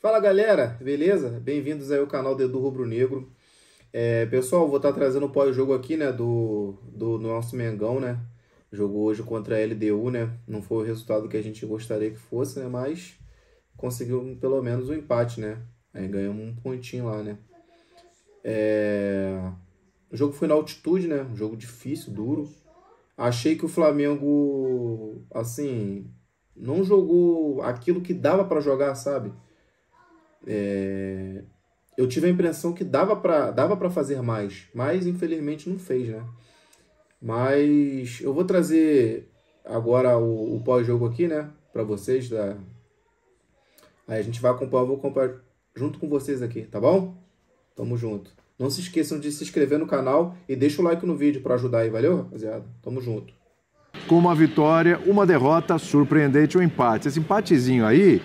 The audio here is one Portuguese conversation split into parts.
Fala galera, beleza? Bem-vindos aí ao canal do Edu Rubro Negro. Pessoal, vou estar trazendo o pós-jogo aqui, né, do nosso Mengão, né? Jogou hoje contra a LDU, né? Não foi o resultado que a gente gostaria que fosse, né? Mas conseguiu pelo menos um empate, né? Aí ganhamos um pontinho lá, né? O jogo foi na altitude, né? Um jogo difícil, duro. Achei que o Flamengo, assim, não jogou aquilo que dava para jogar, sabe? Eu tive a impressão que dava para fazer mais, mas infelizmente não fez, né? Mas eu vou trazer agora o pós-jogo aqui, né? Para vocês. Aí a gente vai acompanhar, eu vou acompanhar junto com vocês aqui, tá bom? Tamo junto. Não se esqueçam de se inscrever no canal e deixa o like no vídeo para ajudar aí, valeu, rapaziada? Tamo junto. Com uma vitória, uma derrota surpreendente, um empate. Esse empatezinho aí,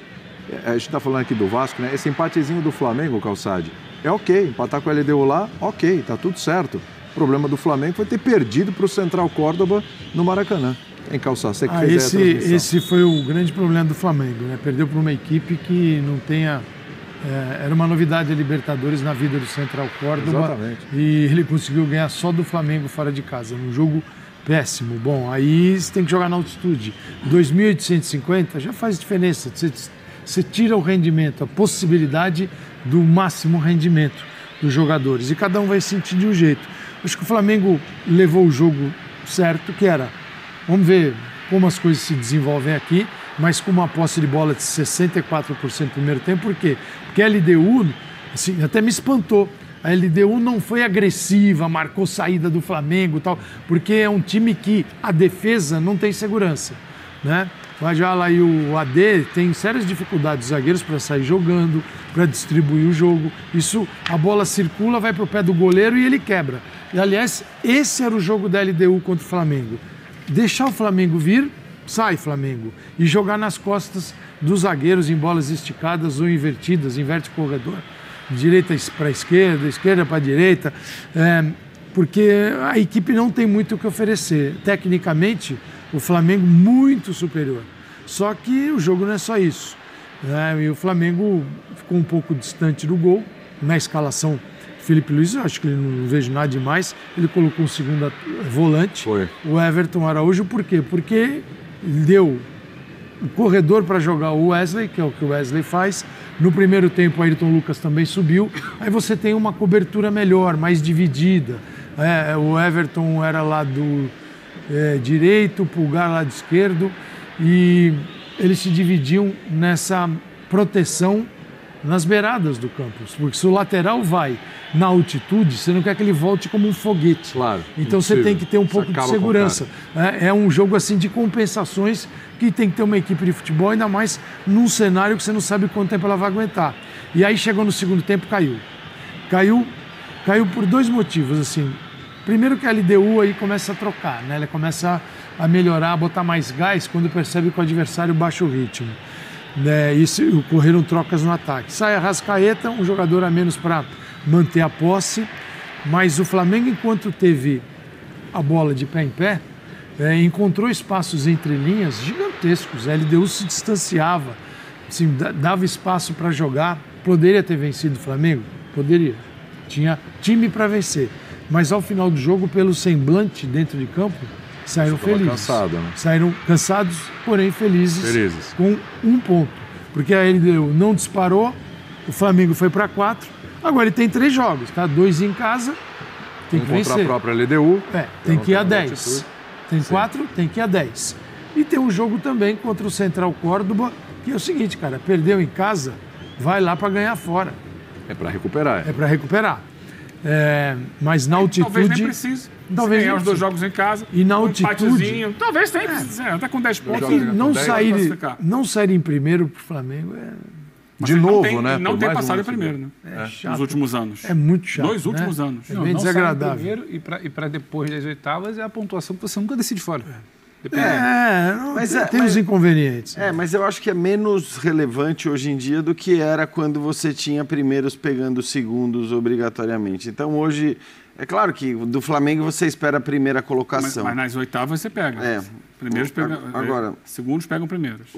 a gente tá falando aqui do Vasco, né? Esse empatezinho do Flamengo, Calçade, é ok. Empatar com a LDU lá, ok, tá tudo certo. O problema do Flamengo foi ter perdido para o Central Córdoba no Maracanã. Em Calçade, você que fez a transmissão. Esse foi o grande problema do Flamengo, né? Perdeu para uma equipe que não tenha... era uma novidade a Libertadores na vida do Central Córdoba. Exatamente. E ele conseguiu ganhar só do Flamengo fora de casa, num jogo péssimo. Bom, aí você tem que jogar na altitude. 2.850 já faz diferença. Você tira o rendimento, a possibilidade do máximo rendimento dos jogadores. E cada um vai sentir de um jeito. Acho que o Flamengo levou o jogo certo, que era... Vamos ver como as coisas se desenvolvem aqui, mas com uma posse de bola de 64% no primeiro tempo. Por quê? Porque a LDU, assim, até me espantou. A LDU não foi agressiva, marcou saída do Flamengo e tal, porque é um time que a defesa não tem segurança, né? O Ajala e o AD têm sérias dificuldades, os zagueiros, para sair jogando, para distribuir o jogo. Isso, a bola circula, vai para o pé do goleiro e ele quebra. E, aliás, esse era o jogo da LDU contra o Flamengo. Deixar o Flamengo vir, sai Flamengo, e jogar nas costas dos zagueiros em bolas esticadas ou invertidas, inverte o corredor, direita para esquerda, esquerda para direita, porque a equipe não tem muito o que oferecer. Tecnicamente, o Flamengo muito superior. Só que o jogo não é só isso, né? E o Flamengo ficou um pouco distante do gol. Na escalação, Felipe Luiz, eu acho que ele não vejo nada demais. Ele colocou um segundo volante, o Everton Araújo. Por quê? Porque deu o corredor para jogar o Wesley, que é o que o Wesley faz. No primeiro tempo, o Ayrton Lucas também subiu. Aí você tem uma cobertura melhor, mais dividida. O Everton era lá do direito, o Pulgar lá do esquerdo, e eles se dividiam nessa proteção nas beiradas do campo, porque se o lateral vai na altitude, você não quer que ele volte como um foguete. Claro. Então você tem que ter um pouco de segurança. É um jogo assim de compensações que tem que ter uma equipe de futebol, ainda mais num cenário que você não sabe quanto tempo ela vai aguentar. E aí chegou no segundo tempo, caiu por dois motivos, assim. Primeiro que a LDU aí começa a trocar, né? Ela começa a melhorar, a botar mais gás quando percebe que o adversário baixa o ritmo. E ocorreram trocas no ataque. Sai a Arrascaeta, um jogador a menos para manter a posse, mas o Flamengo, enquanto teve a bola de pé em pé, encontrou espaços entre linhas gigantescos. A LDU se distanciava, assim, dava espaço para jogar. Poderia ter vencido o Flamengo? Poderia. Tinha time para vencer. Mas ao final do jogo, pelo semblante dentro de campo, saíram felizes. Cansado, né? Saíram cansados, porém felizes. Com um ponto. Porque a LDU não disparou, o Flamengo foi para 4. Agora ele tem 3 jogos, tá? 2 em casa, tem que vencer. Contra a própria LDU. Tem que ir a 10. Tem 4, tem que ir a 10. E tem um jogo também contra o Central Córdoba, que é o seguinte, cara, perdeu em casa, vai lá para ganhar fora. É para recuperar. É para recuperar. Mas na altitude... Talvez nem precise. Talvez ganhar os 2 jogos em casa. E na altitude... Talvez tenha. Até com 10 pontos. Não sair em primeiro pro Flamengo de novo, né? Não tem passado em primeiro, né? Chato. Nos últimos anos. É muito chato. 2 últimos anos. É bem desagradável. Primeiro e para depois das oitavas é a pontuação que você nunca decide fora. Tem os inconvenientes. Mas eu acho que é menos relevante hoje em dia do que era quando você tinha primeiros pegando segundos obrigatoriamente. Então hoje É claro que do Flamengo você espera a primeira colocação. Mas nas oitavas você pega. Primeiros pegam. Agora, segundos pegam primeiros.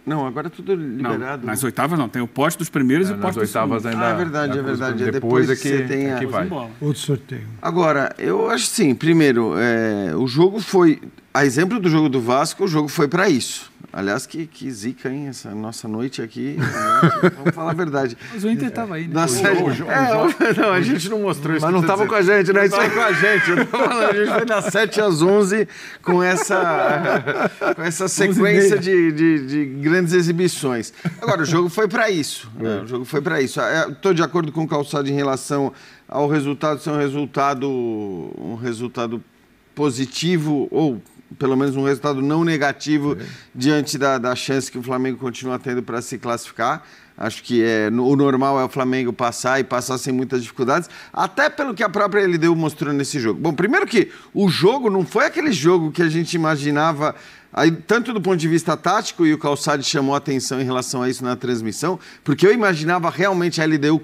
Não, agora é tudo liberado. Não, nas oitavas não. Tem o poste dos primeiros e o poste dos oitavas segundos. ainda. É verdade, é verdade. Depois é que você tem que vai. Outro sorteio. Agora, eu acho sim, primeiro, o jogo foi. A exemplo do jogo do Vasco, o jogo foi para isso. Aliás, que zica, hein? Essa nossa noite aqui. Vamos falar a verdade. Mas o Inter estava aí, né? Não, a gente não mostrou isso. Mas não estava com a gente, né? Não estava com a gente. Eu tô falando, a gente foi das 7 às 11 com essa sequência de grandes exibições. Agora, o jogo foi para isso. O jogo foi para isso. Estou de acordo com o Calçado em relação ao resultado ser um resultado positivo ou pelo menos um resultado não negativo diante da chance que o Flamengo continua tendo para se classificar. Acho que o normal é o Flamengo passar sem muitas dificuldades, até pelo que a própria LDU mostrou nesse jogo. Bom, primeiro que o jogo não foi aquele jogo que a gente imaginava, tanto do ponto de vista tático, e o Calçade chamou a atenção em relação a isso na transmissão, porque eu imaginava realmente a LDU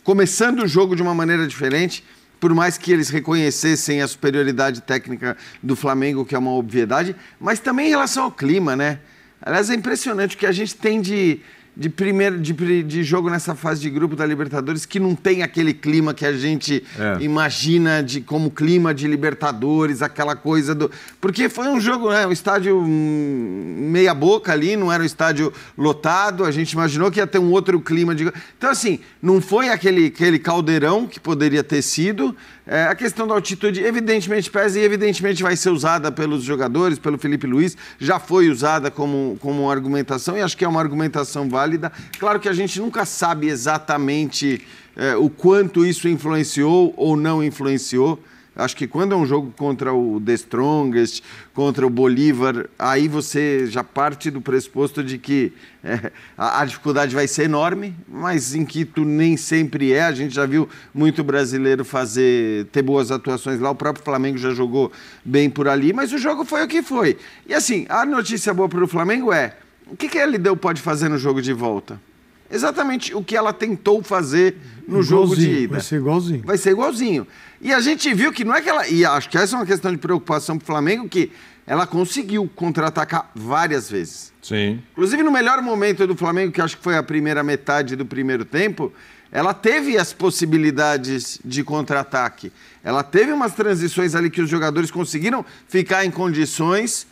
começando o jogo de uma maneira diferente, por mais que eles reconhecessem a superioridade técnica do Flamengo, que é uma obviedade, mas também em relação ao clima, né? Aliás, é impressionante o que a gente tem de jogo nessa fase de grupo da Libertadores, que não tem aquele clima que a gente imagina como clima de Libertadores, aquela coisa do... Porque foi um jogo, né? Um estádio meia boca ali, não era um estádio lotado, a gente imaginou que ia ter um outro clima de... Então, assim, não foi aquele caldeirão que poderia ter sido. A questão da altitude, evidentemente, pesa e evidentemente vai ser usada pelos jogadores, pelo Felipe Luiz, já foi usada como uma argumentação, e acho que é uma argumentação válida. Claro que a gente nunca sabe exatamente o quanto isso influenciou ou não influenciou. Acho que quando é um jogo contra o The Strongest, contra o Bolívar, aí você já parte do pressuposto de que a dificuldade vai ser enorme, mas em Quito nem sempre é. A gente já viu muito brasileiro ter boas atuações lá, o próprio Flamengo já jogou bem por ali, mas o jogo foi o que foi. E assim, a notícia boa para o Flamengo o que a LDU pode fazer no jogo de volta? Exatamente o que ela tentou fazer no jogo de ida. Vai ser igualzinho. Vai ser igualzinho. E a gente viu que não é que ela... E acho que essa é uma questão de preocupação para o Flamengo, que ela conseguiu contra-atacar várias vezes. Sim. Inclusive, no melhor momento do Flamengo, que acho que foi a primeira metade do primeiro tempo, ela teve as possibilidades de contra-ataque. Ela teve umas transições ali que os jogadores conseguiram ficar em condições,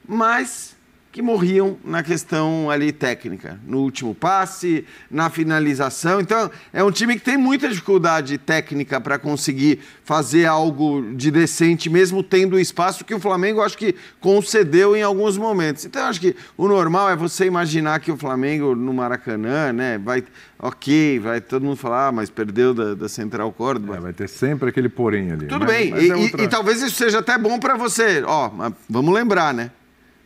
mas que morriam na questão ali técnica, no último passe, na finalização. Então, é um time que tem muita dificuldade técnica para conseguir fazer algo de decente, mesmo tendo o espaço que o Flamengo, acho que, concedeu em alguns momentos. Então, acho que o normal é você imaginar que o Flamengo, no Maracanã, né, vai todo mundo falar, mas perdeu da Central Córdoba. Vai ter sempre aquele porém ali. Tudo bem, e talvez isso seja até bom para você. Vamos lembrar, né?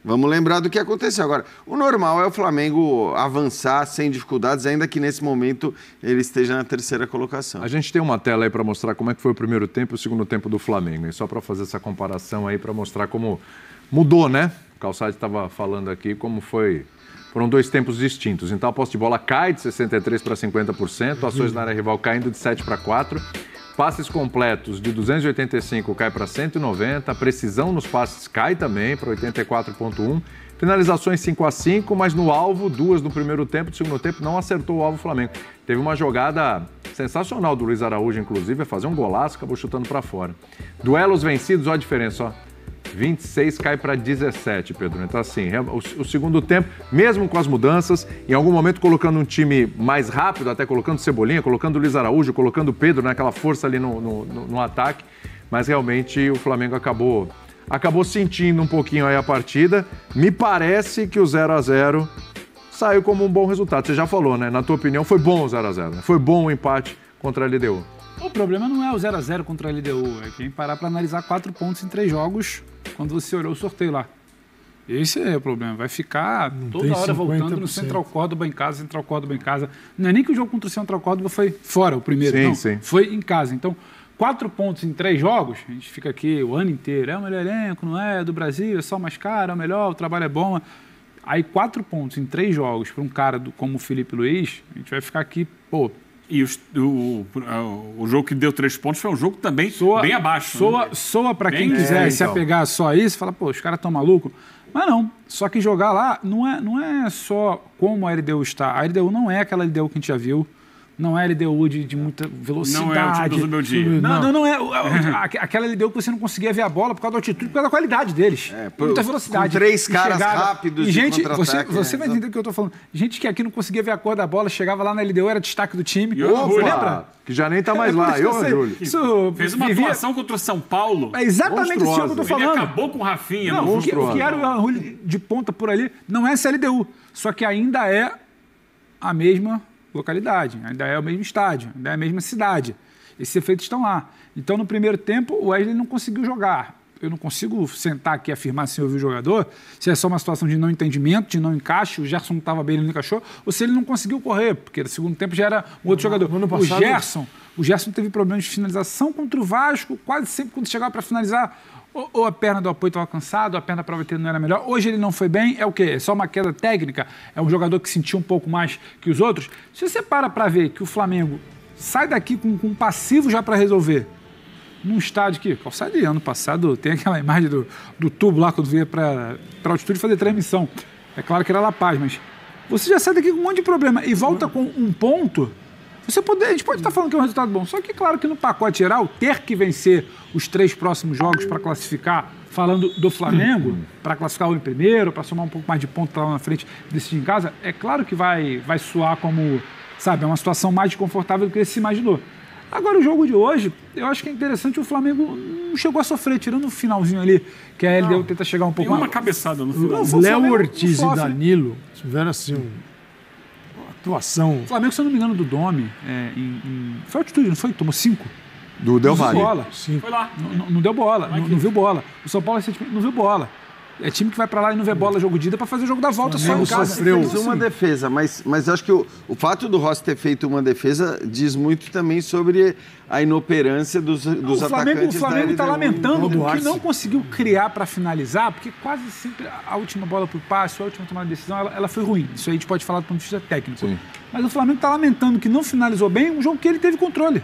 Vamos lembrar do que aconteceu. Agora, o normal é o Flamengo avançar sem dificuldades, ainda que nesse momento ele esteja na terceira colocação. A gente tem uma tela aí para mostrar como é que foi o primeiro tempo e o segundo tempo do Flamengo. E só para fazer essa comparação aí, para mostrar como mudou, né? O Calçade estava falando aqui como foram dois tempos distintos. Então a posse de bola cai de 63% para 50%, ações na área rival caindo de 7 para 4%. Passes completos de 285 cai para 190, a precisão nos passes cai também para 84,1, finalizações 5-5, mas no alvo, 2 no primeiro tempo, no segundo tempo não acertou o alvo Flamengo. Teve uma jogada sensacional do Luiz Araújo, inclusive, é fazer um golaço, acabou chutando para fora. Duelos vencidos, olha a diferença, ó. 26 cai para 17, Pedro. Então, assim, o segundo tempo, mesmo com as mudanças, em algum momento colocando um time mais rápido, até colocando Cebolinha, colocando Luiz Araújo, colocando Pedro, naquela força ali no ataque, mas realmente o Flamengo acabou sentindo um pouquinho aí a partida. Me parece que o 0-0 saiu como um bom resultado. Você já falou, né? Na tua opinião, foi bom o 0-0, né? Foi bom o empate contra a LDU. O problema não é o 0-0 contra a LDU, é quem parar para analisar 4 pontos em 3 jogos quando você olhou o sorteio lá. Esse é o problema, vai ficar toda hora voltando no Central Córdoba em casa, Central Córdoba em casa. Não é nem que o jogo contra o Central Córdoba foi fora o primeiro, sim. Foi em casa. Então, 4 pontos em 3 jogos, a gente fica aqui o ano inteiro, é o melhor elenco, não é? Do Brasil, é só mais caro, é o melhor, o trabalho é bom. Aí 4 pontos em 3 jogos para um cara como o Felipe Luiz, a gente vai ficar aqui, E o jogo que deu 3 pontos foi um jogo também bem abaixo. Soa para quem quiser se apegar só a isso, fala, pô, os caras estão malucos. Mas não, só que jogar lá não é só como a LDU está. A LDU não é aquela LDU que a gente já viu. Não é LDU de muita velocidade. Não é o time do meu dia. Não é. Aquela LDU que você não conseguia ver a bola por causa da altitude, por causa da qualidade deles. Muita velocidade. Com 3 caras rápidos e gente, você vai entender o que eu tô falando. Gente que aqui não conseguia ver a cor da bola, chegava lá na LDU, era destaque do time. Lembra? Que já nem tá mais lá. Fez uma atuação contra o São Paulo. É exatamente isso que eu tô falando. Ele acabou com o Rafinha. O que era o Arrulho de ponta por ali não é essa LDU. Só que ainda é a mesma localidade, ainda é o mesmo estádio, ainda é a mesma cidade. Esses efeitos estão lá. Então, no primeiro tempo, o Wesley não conseguiu jogar. Eu não consigo sentar aqui e afirmar se eu vi o jogador, se é só uma situação de não entendimento, de não encaixe, o Gerson não estava bem, ele não encaixou, ou se ele não conseguiu correr, porque no segundo tempo já era um outro jogador. O Gerson teve problemas de finalização contra o Vasco, quase sempre quando chegava para finalizar, ou a perna do apoio estava cansada, ou a perna para bater não era melhor. Hoje ele não foi bem, é o quê? É só uma queda técnica? É um jogador que sentiu um pouco mais que os outros? Se você para ver que o Flamengo sai daqui com um passivo já para resolver, num estádio que, calçado ano passado, tem aquela imagem do tubo lá, quando veio para a altitude fazer transmissão. É claro que era La Paz, mas você já sai daqui com um monte de problema e volta com um ponto. A gente pode estar falando que é um resultado bom, só que claro que no pacote geral, ter que vencer os 3 próximos jogos para classificar, falando do Flamengo, para classificar o primeiro, para somar um pouco mais de ponto lá na frente, decidir em casa, é claro que vai soar como, sabe, é uma situação mais desconfortável do que se imaginou. Agora, o jogo de hoje, eu acho que é interessante, o Flamengo não chegou a sofrer, tirando o finalzinho ali, que a LDU tenta chegar um pouco mais. Uma cabeçada no final. Léo Ortiz e Danilo tiveram assim atuação. O Flamengo, se eu não me engano, do Domi, foi altitude, não foi? Tomou 5? Do Del Valle. Foi lá. Não deu bola, não viu bola. O São Paulo não viu bola. É time que vai pra lá e não vê bola jogo de ida pra fazer o jogo da volta só em casa. Fez uma defesa, mas eu acho que o fato do Rossi ter feito uma defesa diz muito também sobre a inoperância dos atacantes. O Flamengo está lamentando que não conseguiu criar para finalizar, porque quase sempre a última bola por passe, a última tomada de decisão, ela foi ruim. Isso aí a gente pode falar do ponto de vista técnico. Sim. Mas o Flamengo está lamentando que não finalizou bem um jogo que ele teve controle.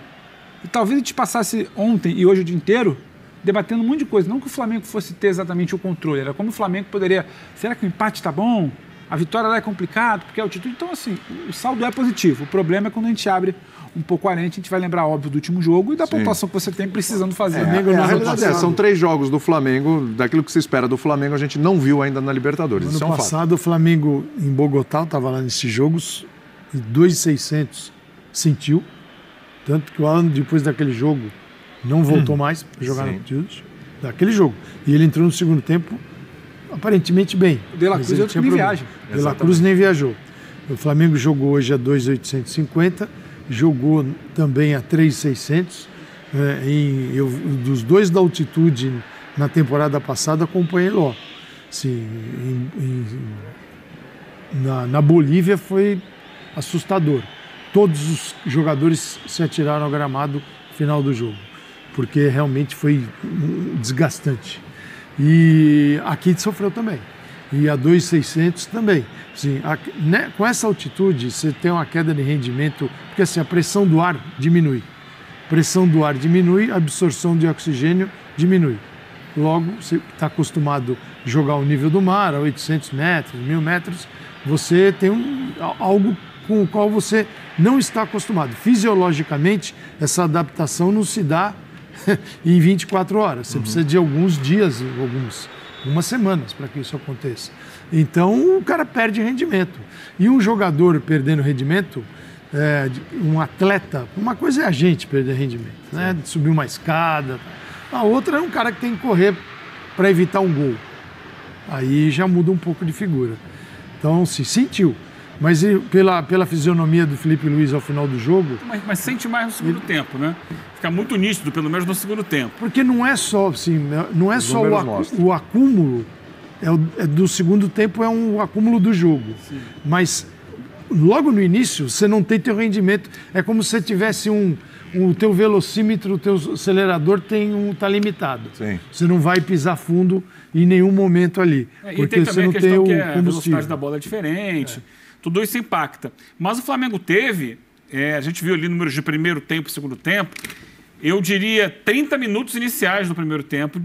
E talvez a gente passasse ontem e hoje o dia inteiro debatendo um monte de coisa. Não que o Flamengo fosse ter exatamente o controle, era como o Flamengo poderia... Será que o empate está bom? A vitória lá é complicado, porque é altitude. Então, assim, o saldo é positivo. O problema é quando a gente abre um pouco a lente, a gente vai lembrar, óbvio, do último jogo e da pontuação que você tem precisando fazer. São 3 jogos do Flamengo, daquilo que se espera do Flamengo, a gente não viu ainda na Libertadores. Ano passado, o Flamengo em Bogotá, eu estava lá nesses jogos, e 2.600 sentiu. Tanto que o Alan, depois daquele jogo, não voltou mais para jogar no altitude daquele jogo. E ele entrou no segundo tempo aparentemente bem. O De La Cruz é outro que nem viaja. De La Cruz nem viajou. O Flamengo jogou hoje a 2.850, jogou também a 3.600. Dos 2 da altitude na temporada passada, acompanhei lá. Assim, na Bolívia foi assustador. Todos os jogadores se atiraram ao gramado no final do jogo, porque realmente foi desgastante. E aqui sofreu também. E a 2.600 também. Assim, com essa altitude, você tem uma queda de rendimento, porque assim, a pressão do ar diminui. Pressão do ar diminui, a absorção de oxigênio diminui. Logo, você está acostumado a jogar ao nível do mar, a 800 metros, 1.000 metros, você tem algo com o qual você não está acostumado. Fisiologicamente, essa adaptação não se dá em 24 horas. Você precisa de alguns dias, algumas semanas para que isso aconteça. Então, o cara perde rendimento. E um jogador perdendo rendimento, um atleta, uma coisa é a gente perder rendimento, né? Subir uma escada. A outra é um cara que tem que correr para evitar um gol. Aí já muda um pouco de figura. Então, se sentiu. Mas pela fisionomia do Felipe Luiz ao final do jogo... Mas sente mais no segundo tempo, né? Fica muito nítido, pelo menos no segundo tempo. Porque não é só, assim, não é só o acúmulo, do segundo tempo é um acúmulo do jogo. Sim. Mas logo no início, você não tem teu rendimento. É como se você tivesse o teu velocímetro, o teu acelerador tá limitado. Sim. Você não vai pisar fundo em nenhum momento ali. Porque tem você não tem o combustível. A velocidade da bola é diferente. Tudo isso impacta. Mas o Flamengo teve a gente viu ali números de primeiro tempo e segundo tempo, eu diria 30 minutos iniciais do primeiro tempo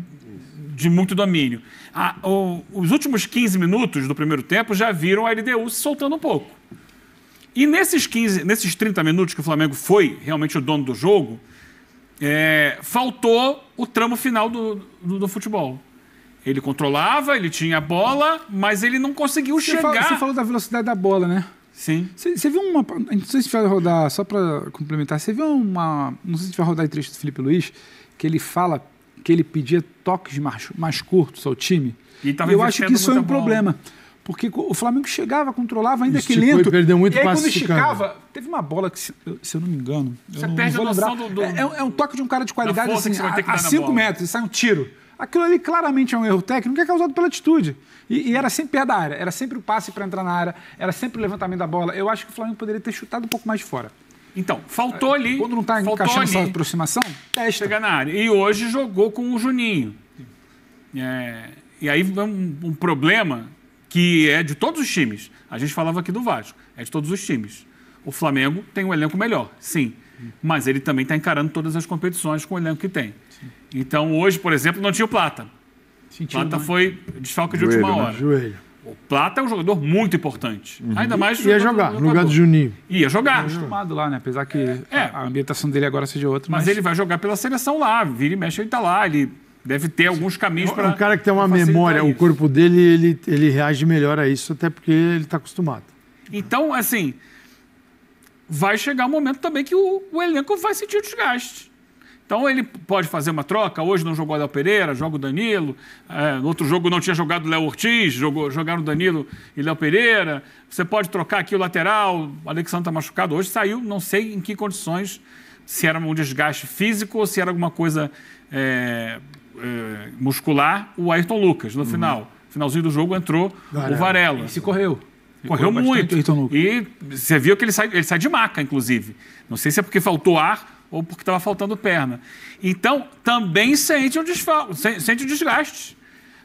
de muito domínio. Os últimos 15 minutos do primeiro tempo já viram a LDU se soltando um pouco. E nesses 30 minutos que o Flamengo foi realmente o dono do jogo, faltou o tramo final do futebol. Ele controlava, ele tinha a bola, mas ele não conseguiu chegar... Você falou da velocidade da bola, né? Sim. Você viu uma... Não sei se vai rodar, só para complementar, você viu uma... Não sei se vai rodar em trecho do Felipe Luiz, que ele fala que ele pedia toques mais curtos ao time. E eu acho que isso foi um problema. Porque o Flamengo chegava, controlava, ainda que lento. Perdeu muito e aí quando esticava, teve uma bola que, se eu não me engano... Você perde a noção do... É um toque de um cara de qualidade assim, a 5 metros, e sai um tiro. Aquilo ali claramente é um erro técnico que é causado pela atitude. E era sempre perto da área, era sempre o passe para entrar na área, era sempre o levantamento da bola. Eu acho que o Flamengo poderia ter chutado um pouco mais de fora. Então, faltou ali... Quando não está encaixando essa aproximação, testa. Chegar na área. E hoje jogou com o Juninho. E aí um problema que é de todos os times. A gente falava aqui do Vasco, é de todos os times. O Flamengo tem um elenco melhor, sim. Mas ele também está encarando todas as competições com o elenco que tem. Sim. Então, hoje, por exemplo, não tinha o Plata. Plata foi desfalque de última hora. Joelho. O Plata é um jogador muito importante. Ainda mais... Ia jogar, no lugar do Juninho. Ia jogar. Acostumado lá, né? Apesar que a ambientação dele agora seja outra. Mas ele vai jogar pela seleção lá. Vira e mexe, ele está lá. Ele deve ter alguns caminhos para... Um cara que tem uma memória, o corpo dele, ele reage melhor a isso, até porque ele está acostumado. Então, assim... vai chegar um momento também que o elenco vai sentir o desgaste. Então, ele pode fazer uma troca. Hoje não jogou o Léo Pereira, joga o Danilo. No outro jogo não tinha jogado o Léo Ortiz, jogaram o Danilo e Léo Pereira. Você pode trocar aqui o lateral, o Alexandre está machucado. Hoje saiu, não sei em que condições, se era um desgaste físico ou se era alguma coisa muscular, o Ayrton Lucas, no finalzinho do jogo, entrou o Varela. E se correu. Correu muito. E você viu que ele sai de maca, inclusive. Não sei se é porque faltou ar ou porque estava faltando perna. Então, também sente o desgaste.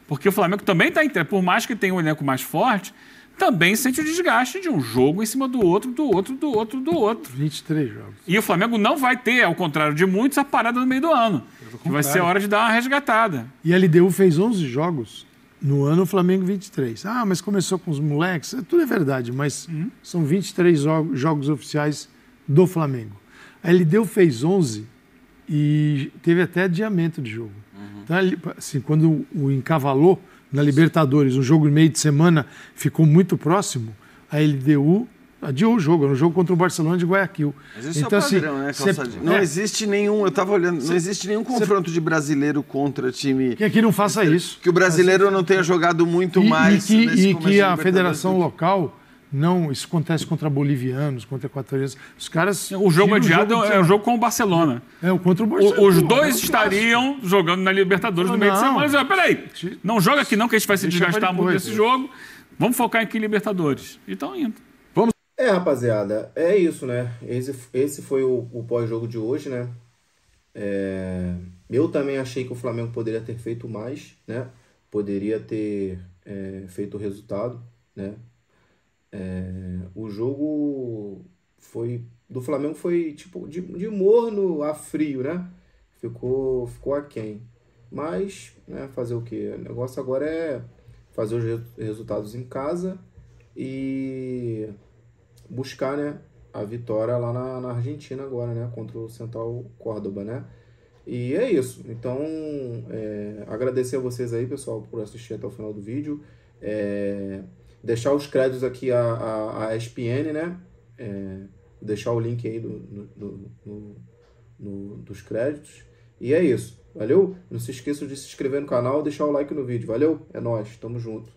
Porque o Flamengo também está, por mais que tenha um elenco mais forte, também sente o desgaste de um jogo em cima do outro, do outro, do outro, do outro. 23 jogos. E o Flamengo não vai ter, ao contrário de muitos, a parada no meio do ano. Que vai ser hora de dar uma resgatada. E a LDU fez 11 jogos no ano, o Flamengo 23. Ah, mas começou com os moleques. Tudo é verdade, mas são 23 jogos oficiais do Flamengo. A LDU fez 11 e teve até adiamento de jogo. Então, assim, quando o encavalou na Libertadores, um jogo de meio de semana ficou muito próximo, a LDU adiou o jogo, era um jogo contra o Barcelona de Guayaquil. Mas isso então, é o padrão, né, Calçadinho? Não existe nenhum, eu estava olhando, não existe nenhum confronto de brasileiro contra time... Que aqui não faça isso. Que o brasileiro não tenha jogado muito mais e que a federação local... Não, isso acontece contra bolivianos, contra equatorianos. Os caras... O jogo adiado é o jogo com o Barcelona. Contra o Barcelona. Os dois estariam jogando na Libertadores no meio de semana. Mas, peraí, não joga aqui não, que a gente vai se desgastar muito nesse jogo. Vamos focar aqui em Libertadores. E estão indo. Rapaziada, é isso, né? Esse foi o pós-jogo de hoje, né? Eu também achei que o Flamengo poderia ter feito mais, né? Poderia ter feito o resultado, né? O jogo do Flamengo foi tipo de morno a frio, né? Ficou aquém. Mas, né, fazer o quê? O negócio agora é fazer os resultados em casa e buscar, né, a vitória lá na Argentina agora, né? Contra o Central Córdoba, né? E é isso. Então, agradecer a vocês aí, pessoal, por assistir até o final do vídeo. Deixar os créditos aqui a ESPN, né? Deixar o link aí dos créditos. E é isso. Valeu? Não se esqueçam de se inscrever no canal e deixar o like no vídeo. Valeu? É nóis. Tamo junto.